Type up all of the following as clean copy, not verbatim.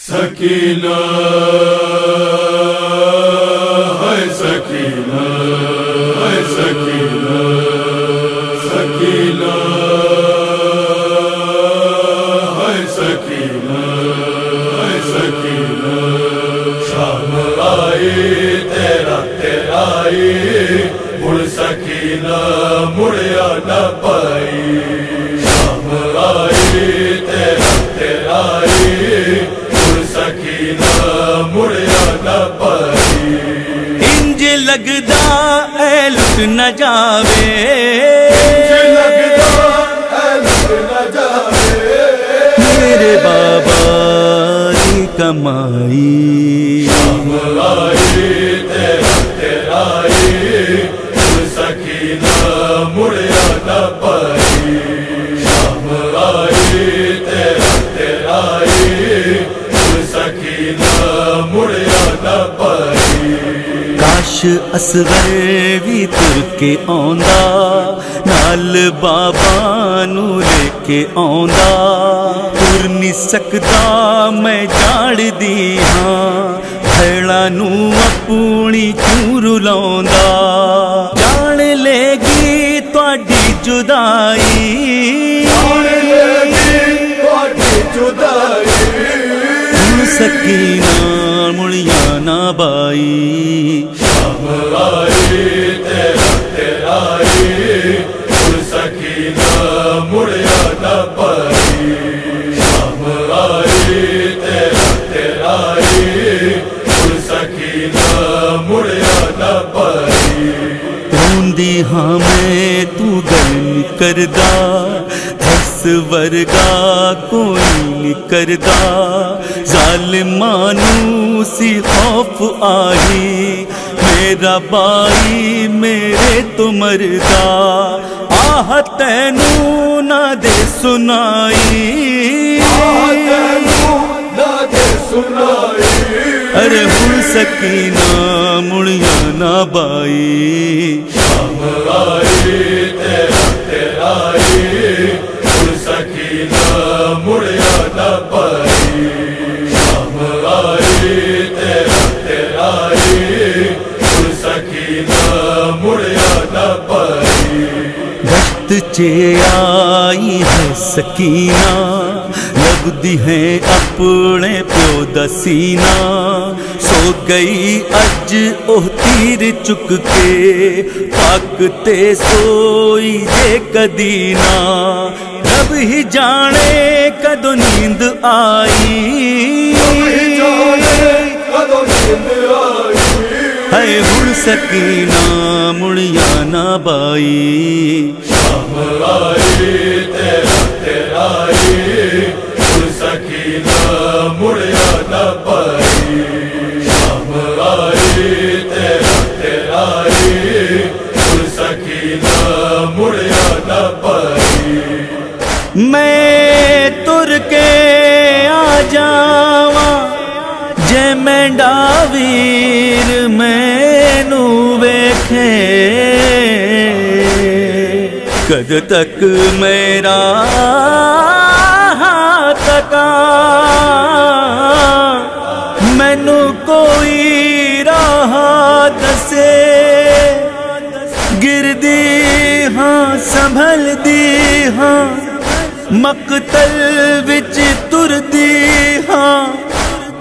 سکینہ ہے سکینہ ہے سکینہ سکینہ ہے سکینہ ہے سکینہ شام آئی تیرا آئی مڑ سکینہ مڑیا نہ پائی شام آئی تیرا آئی سکینہ مڑیا نہ پائی انج لگدا اے لٹ نہ جاوے انج لگدا اے لٹ نہ جاوے میرے بابا دی کمائی شام آئی تیرا آئی سکینہ مڑیا نہ پائی شام آئی تیرا آئی سکینہ مڑیا نہ پائی کاش اصغر بھی تر کے آندا نال بابا نو لے کے آندا تر نہیں سکدا میں جاڑ دی ہاں بھیڑا نو اپنی کیوں رلاوندا جان لے گی تواڈی جدائی جان لے گی تواڈی جدائی سکینہ مڑیا نہ بائی شام آئی تیرا آئی سکینہ مڑیا نہ پائی شام آئی تیرا آئی سکینہ مڑیا نہ پائی روندی ہاں میں تو گل کردا اس ورگا کوئی نہیں کردا ظالمانو سی خوف آہی میرا بائی میرے تو مردا آہ تینو نہ دے سنائی نہ دے سنائی ارے ہن سکینہ مڑیا نہ بائی شام آئی تیرا آئی سکینہ مڑیا نہ پائی شام آئی تیرا آئی سکینہ مڑیا نہ پائی دشت چے آئی ہے سکینہ لگدی ہے اپنے پیو دا سینہ سو گئی اج اوہ تیر چک کے پاک تے سوئی جے کدینا رب ہی جانے کدو نیند آئی ہے ہن سکینہ مڑیا نہ بائی شام آئی تیرا آئی سکینہ مڑیا نہ پائی شام آئی تیرا آئی سکینہ مڑیا نہ پائی میں تر کے آ جاواں جے مینڈا ویر مینو ویکھے کد تک میرا تکا مینو کوئی راہ دسے گردی ہاں سنبھل دی ہاں مقتل وچ تردی ہاں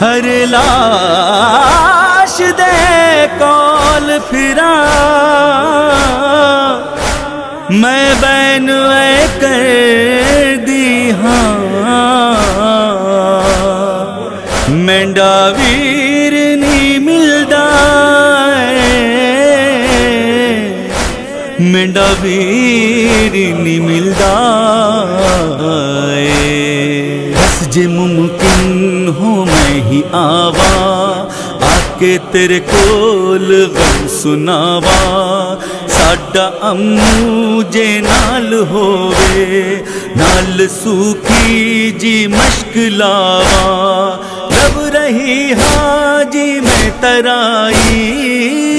ہر لاش دے کول پھرا میں بین اے کر دی ہاں مینڈا ویر نہیں ملدا مینڈا ویر نہیں ملدا بس جے ممکن ہو میں ہی آواں آ کے تیرے کول غم سناواں ساڈا امو جے نال ہووے نال سوکھی جی مشک لاواں رب رہی ہاں جی میں ترائی